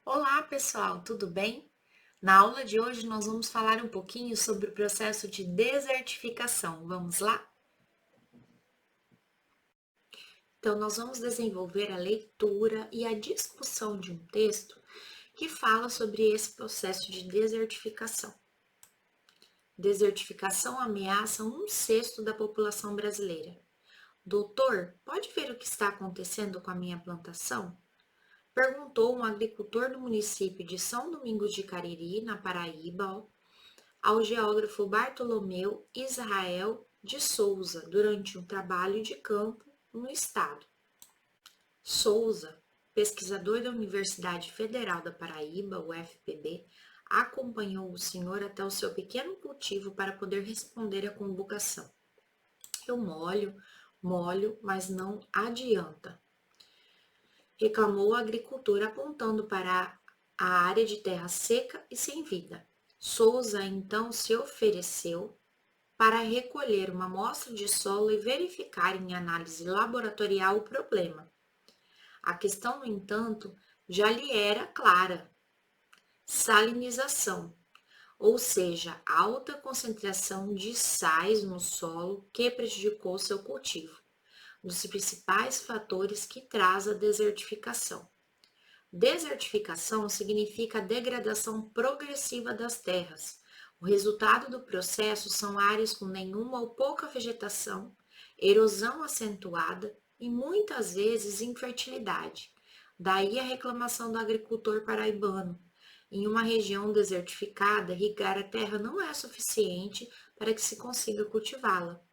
Olá, pessoal, tudo bem? Na aula de hoje nós vamos falar um pouquinho sobre o processo de desertificação. Vamos lá? Então, nós vamos desenvolver a leitura e a discussão de um texto que fala sobre esse processo de desertificação. Desertificação ameaça 1/6 da população brasileira. Doutor, pode ver o que está acontecendo com a minha plantação? Perguntou um agricultor do município de São Domingos de Cariri, na Paraíba, ao geógrafo Bartolomeu Israel de Souza durante um trabalho de campo no estado. Souza, pesquisador da Universidade Federal da Paraíba, UFPB, acompanhou o senhor até o seu pequeno cultivo para poder responder à convocação. Eu molho, mas não adianta, reclamou o agricultor apontando para a área de terra seca e sem vida. Souza então se ofereceu para recolher uma amostra de solo e verificar em análise laboratorial o problema. A questão, no entanto, já lhe era clara: salinização, ou seja, alta concentração de sais no solo que prejudicou seu cultivo, um dos principais fatores que traz a desertificação. Desertificação significa a degradação progressiva das terras. O resultado do processo são áreas com nenhuma ou pouca vegetação, erosão acentuada e muitas vezes infertilidade. Daí a reclamação do agricultor paraibano. Em uma região desertificada, irrigar a terra não é suficiente para que se consiga cultivá-la.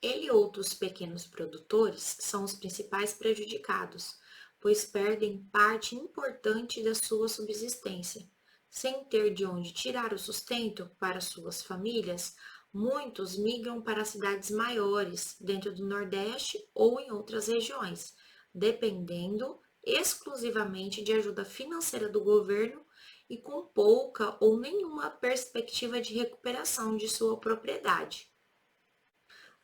Ele e outros pequenos produtores são os principais prejudicados, pois perdem parte importante da sua subsistência. Sem ter de onde tirar o sustento para suas famílias, muitos migram para cidades maiores, dentro do Nordeste ou em outras regiões, dependendo exclusivamente de ajuda financeira do governo e com pouca ou nenhuma perspectiva de recuperação de sua propriedade.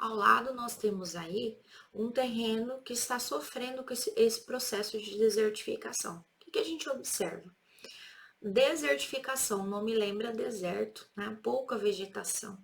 Ao lado, nós temos aí um terreno que está sofrendo com esse processo de desertificação. O que a gente observa? Desertificação não me lembra deserto, né? Pouca vegetação.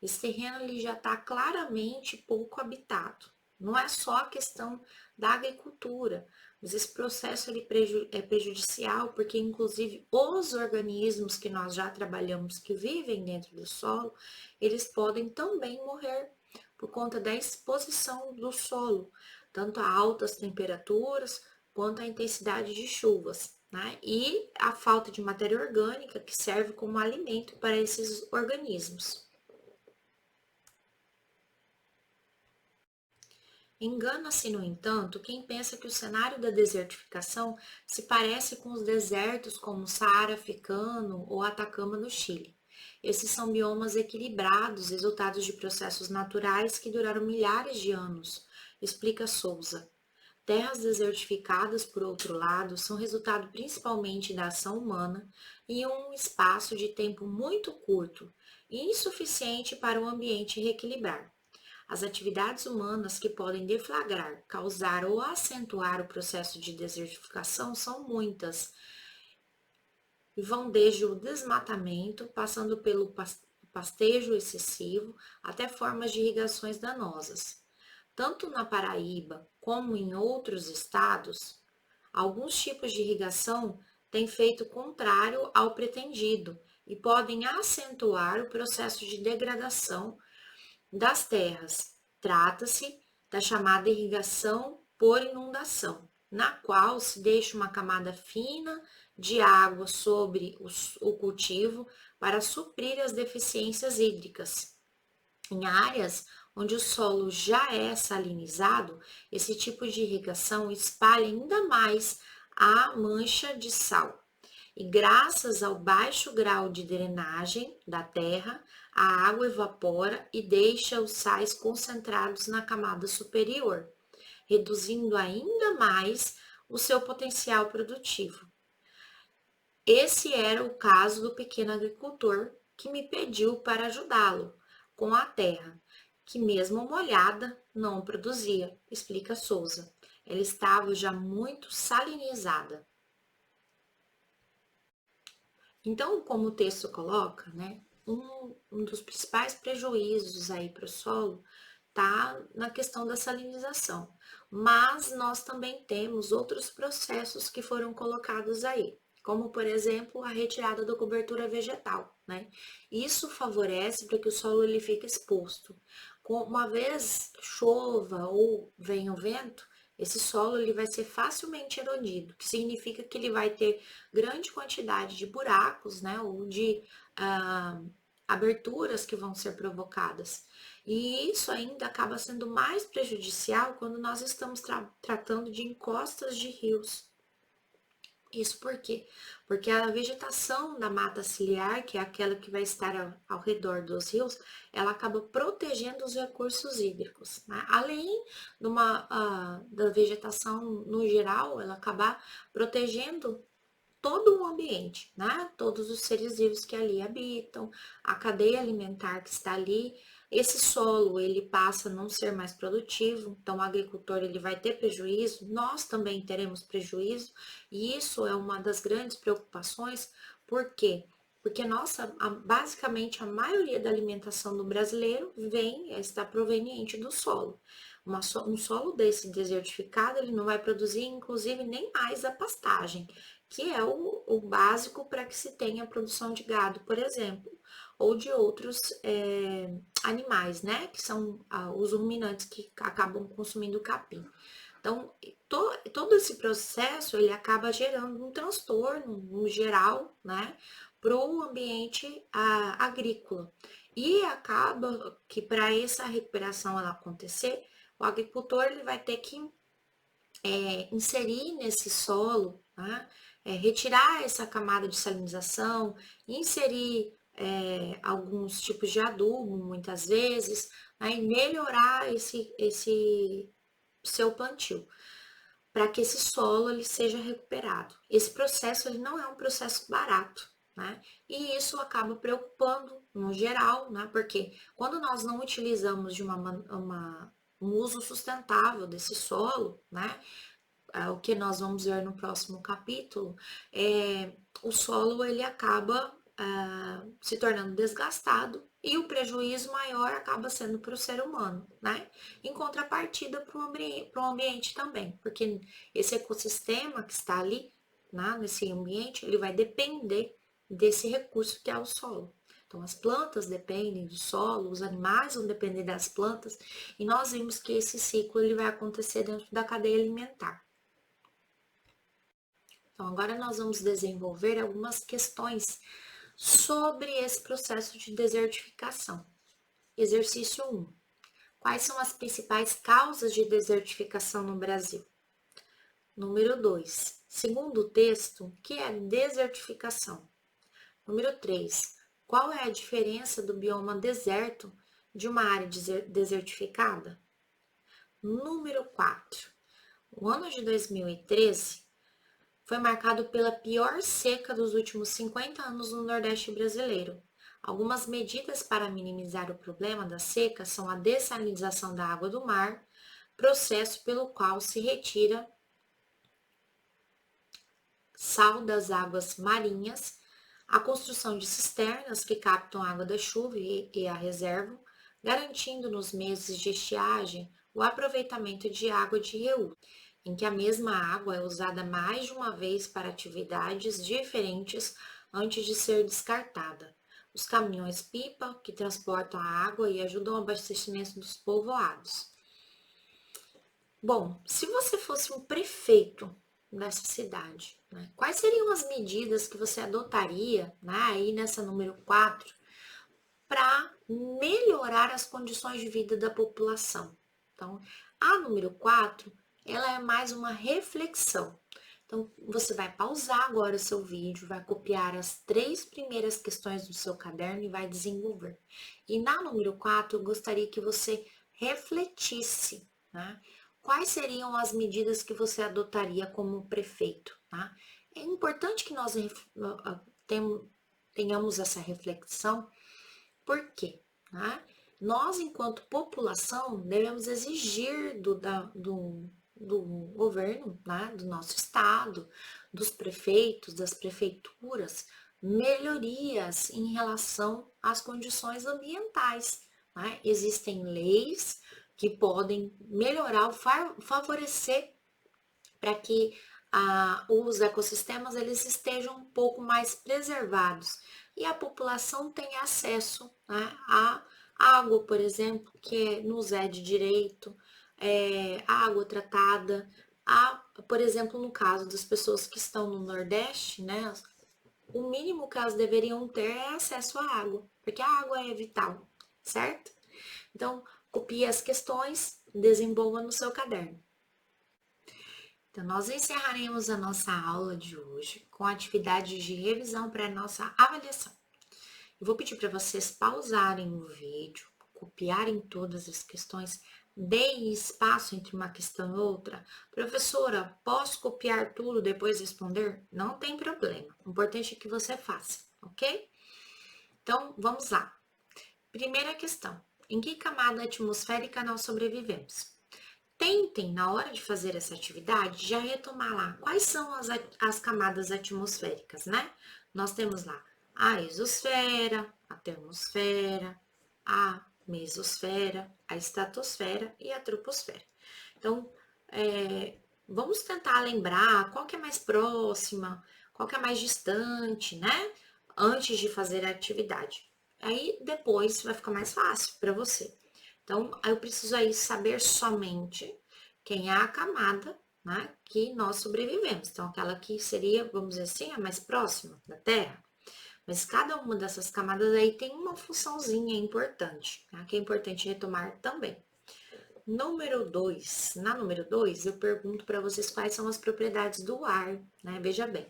Esse terreno ele já está claramente pouco habitado. Não é só a questão da agricultura, mas esse processo ele é prejudicial porque, inclusive, os organismos que nós já trabalhamos que vivem dentro do solo, eles podem também morrer por conta da exposição do solo, tanto a altas temperaturas quanto a intensidade de chuvas, né? E a falta de matéria orgânica que serve como alimento para esses organismos. Engana-se, no entanto, quem pensa que o cenário da desertificação se parece com os desertos como o Saara africano ou Atacama no Chile. Esses são biomas equilibrados, resultados de processos naturais que duraram milhares de anos, explica Souza. Terras desertificadas, por outro lado, são resultado principalmente da ação humana em um espaço de tempo muito curto e insuficiente para o ambiente reequilibrar. As atividades humanas que podem deflagrar, causar ou acentuar o processo de desertificação são muitas e vão desde o desmatamento, passando pelo pastejo excessivo, até formas de irrigações danosas. Tanto na Paraíba como em outros estados, alguns tipos de irrigação têm feito contrário ao pretendido e podem acentuar o processo de degradação das terras. Trata-se da chamada irrigação por inundação, na qual se deixa uma camada fina de água sobre o cultivo para suprir as deficiências hídricas. Em áreas onde o solo já é salinizado, esse tipo de irrigação espalha ainda mais a mancha de sal. E graças ao baixo grau de drenagem da terra, a água evapora e deixa os sais concentrados na camada superior, reduzindo ainda mais o seu potencial produtivo. Esse era o caso do pequeno agricultor que me pediu para ajudá-lo com a terra, que mesmo molhada não produzia, explica Souza. Ela estava já muito salinizada. Então, como o texto coloca, né, um dos principais prejuízos aí para o solo tá na questão da salinização. Mas nós também temos outros processos que foram colocados aí, como por exemplo a retirada da cobertura vegetal, né? Isso favorece para que o solo ele fique exposto. Uma vez chova ou venha o vento, esse solo ele vai ser facilmente erodido, que significa que ele vai ter grande quantidade de buracos, né, ou de aberturas que vão ser provocadas. E isso ainda acaba sendo mais prejudicial quando nós estamos tratando de encostas de rios. Isso por quê? Porque a vegetação da mata ciliar, que é aquela que vai estar ao redor dos rios, ela acaba protegendo os recursos hídricos, né? Além da vegetação no geral, ela acabar protegendo todo o ambiente, né? Todos os seres vivos que ali habitam, a cadeia alimentar que está ali. Esse solo, ele passa a não ser mais produtivo, então o agricultor ele vai ter prejuízo, nós também teremos prejuízo, e isso é uma das grandes preocupações, por quê? Porque basicamente a maioria da alimentação do brasileiro está proveniente do solo. Um solo desse desertificado, ele não vai produzir, inclusive, nem mais a pastagem, que é o básico para que se tenha produção de gado, por exemplo, ou de outros animais, né? Que são os ruminantes que acabam consumindo o capim. Então, todo esse processo, ele acaba gerando um transtorno, no geral, né? Para o ambiente agrícola. E acaba que para essa recuperação ela acontecer, o agricultor ele vai ter que inserir nesse solo, né? Retirar essa camada de salinização, inserir alguns tipos de adubo, muitas vezes, né? E melhorar esse seu plantio, para que esse solo ele seja recuperado. Esse processo ele não é um processo barato, né? E isso acaba preocupando no geral, né? Porque quando nós não utilizamos de um uso sustentável desse solo, né? O que nós vamos ver no próximo capítulo, o solo ele acaba se tornando desgastado e o prejuízo maior acaba sendo para o ser humano, né? Em contrapartida para o ambiente também, porque esse ecossistema que está ali, né, nesse ambiente, ele vai depender desse recurso que é o solo. Então, as plantas dependem do solo, os animais vão depender das plantas, e nós vimos que esse ciclo ele vai acontecer dentro da cadeia alimentar. Então, agora nós vamos desenvolver algumas questões sobre esse processo de desertificação. Exercício 1. Quais são as principais causas de desertificação no Brasil? Número 2. Segundo o texto, o que é desertificação? Número 3. Qual é a diferença do bioma deserto de uma área desertificada? Número 4. O ano de 2013 foi marcado pela pior seca dos últimos 50 anos no Nordeste brasileiro. Algumas medidas para minimizar o problema da seca são a dessalinização da água do mar, processo pelo qual se retira sal das águas marinhas, a construção de cisternas que captam a água da chuva e a reservam, garantindo nos meses de estiagem o aproveitamento de água de reuso, em que a mesma água é usada mais de uma vez para atividades diferentes antes de ser descartada. Os caminhões-pipa, que transportam a água e ajudam o abastecimento dos povoados. Bom, se você fosse um prefeito nessa cidade, né, quais seriam as medidas que você adotaria, né, aí nessa número 4, para melhorar as condições de vida da população? Então, a número 4, ela é mais uma reflexão. Então, você vai pausar agora o seu vídeo, vai copiar as 3 primeiras questões do seu caderno e vai desenvolver. E na número 4, eu gostaria que você refletisse, né? Quais seriam as medidas que você adotaria como prefeito, tá? É importante que nós tenhamos essa reflexão, por quê? Né? Nós, enquanto população, devemos exigir do governo, né, do nosso estado, dos prefeitos, das prefeituras, melhorias em relação às condições ambientais, né? Existem leis que podem melhorar, favorecer para que os ecossistemas eles estejam um pouco mais preservados e a população tenha acesso, né, à água, por exemplo, que nos é de direito, água tratada, por exemplo, no caso das pessoas que estão no Nordeste, né, o mínimo que elas deveriam ter é acesso à água, porque a água é vital, certo? Então, copie as questões, desenvolva no seu caderno. Então, nós encerraremos a nossa aula de hoje com atividades de revisão para a nossa avaliação. Eu vou pedir para vocês pausarem o vídeo, copiarem todas as questões, deem espaço entre uma questão e outra. Professora, posso copiar tudo e depois responder? Não tem problema. O importante é que você faça, ok? Então, vamos lá. Primeira questão. Em que camada atmosférica nós sobrevivemos? Tentem, na hora de fazer essa atividade, já retomar lá quais são as camadas atmosféricas, né? Nós temos lá a exosfera, a termosfera, a mesosfera, a estratosfera e a troposfera. Então, vamos tentar lembrar qual que é mais próxima, qual que é mais distante, né? Antes de fazer a atividade. Aí, depois, vai ficar mais fácil para você. Então, eu preciso aí saber somente quem é a camada, né, que nós sobrevivemos. Então, aquela que seria, vamos dizer assim, a mais próxima da Terra. Mas cada uma dessas camadas aí tem uma funçãozinha importante, né, que é importante retomar também. Número 2. Na número 2, eu pergunto para vocês quais são as propriedades do ar, né? Veja bem,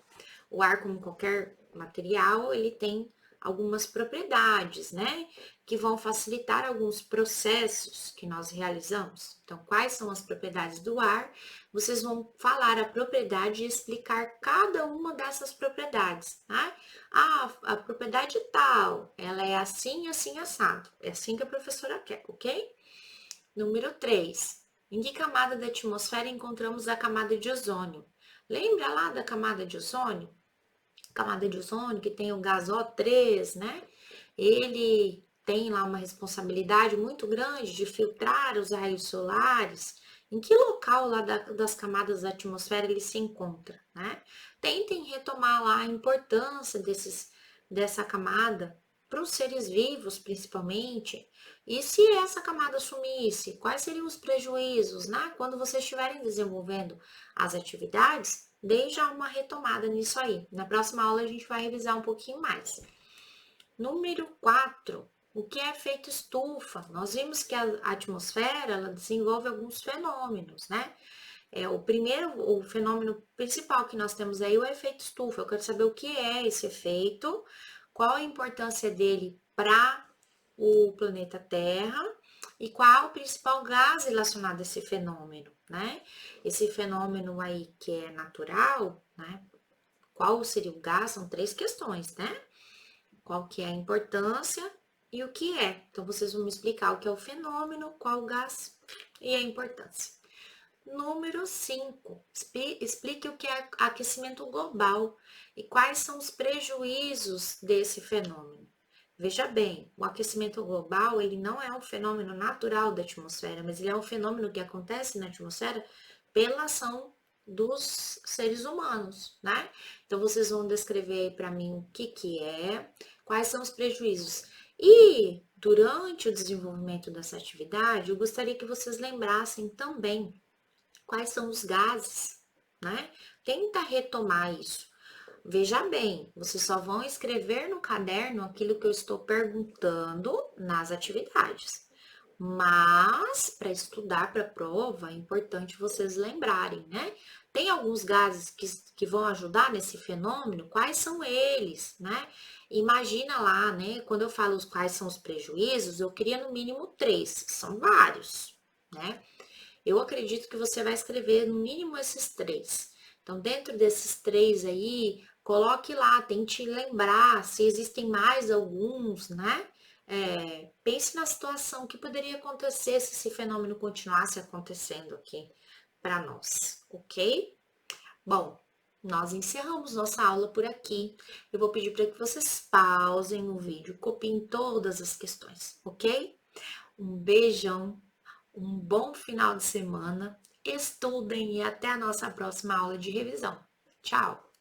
o ar, como qualquer material, ele tem algumas propriedades, né? Que vão facilitar alguns processos que nós realizamos. Então, quais são as propriedades do ar? Vocês vão falar a propriedade e explicar cada uma dessas propriedades, né? A propriedade tal, ela é assim, assim, assado. É assim que a professora quer, ok? Número 3. Em que camada da atmosfera encontramos a camada de ozônio? Lembra lá da camada de ozônio? Camada de ozônio que tem o gás O3, né? Ele tem lá uma responsabilidade muito grande de filtrar os raios solares. Em que local lá das camadas da atmosfera ele se encontra, né? Tentem retomar lá a importância dessa camada para os seres vivos, principalmente. E se essa camada sumisse, quais seriam os prejuízos, né? Quando vocês estiverem desenvolvendo as atividades, dê já uma retomada nisso aí. Na próxima aula a gente vai revisar um pouquinho mais. Número 4. O que é efeito estufa? Nós vimos que a atmosfera ela desenvolve alguns fenômenos, né? O fenômeno principal que nós temos aí é o efeito estufa. Eu quero saber o que é esse efeito, qual a importância dele para o planeta Terra e qual o principal gás relacionado a esse fenômeno, né? Esse fenômeno aí que é natural, né? Qual seria o gás? São 3 questões, né? Qual que é a importância e o que é. Então, vocês vão me explicar o que é o fenômeno, qual o gás e a importância. Número 5. Explique o que é aquecimento global e quais são os prejuízos desse fenômeno. Veja bem, o aquecimento global, ele não é um fenômeno natural da atmosfera, mas ele é um fenômeno que acontece na atmosfera pela ação dos seres humanos, né? Então, vocês vão descrever para mim o que é, quais são os prejuízos. E, durante o desenvolvimento dessa atividade, eu gostaria que vocês lembrassem também quais são os gases, né? Tenta retomar isso. Veja bem, vocês só vão escrever no caderno aquilo que eu estou perguntando nas atividades. Mas, para estudar para a prova, é importante vocês lembrarem, né? Tem alguns gases que vão ajudar nesse fenômeno, quais são eles, né? Imagina lá, né? Quando eu falo quais são os prejuízos, eu queria no mínimo 3, são vários, né? Eu acredito que você vai escrever no mínimo esses 3. Então, dentro desses 3 aí, coloque lá, tente lembrar se existem mais alguns, né? Pense na situação, o que poderia acontecer se esse fenômeno continuasse acontecendo aqui para nós, ok? Bom, Nós encerramos nossa aula por aqui. Eu vou pedir para que vocês pausem o vídeo, copiem todas as questões, ok? Um beijão, um bom final de semana, estudem e até a nossa próxima aula de revisão. Tchau!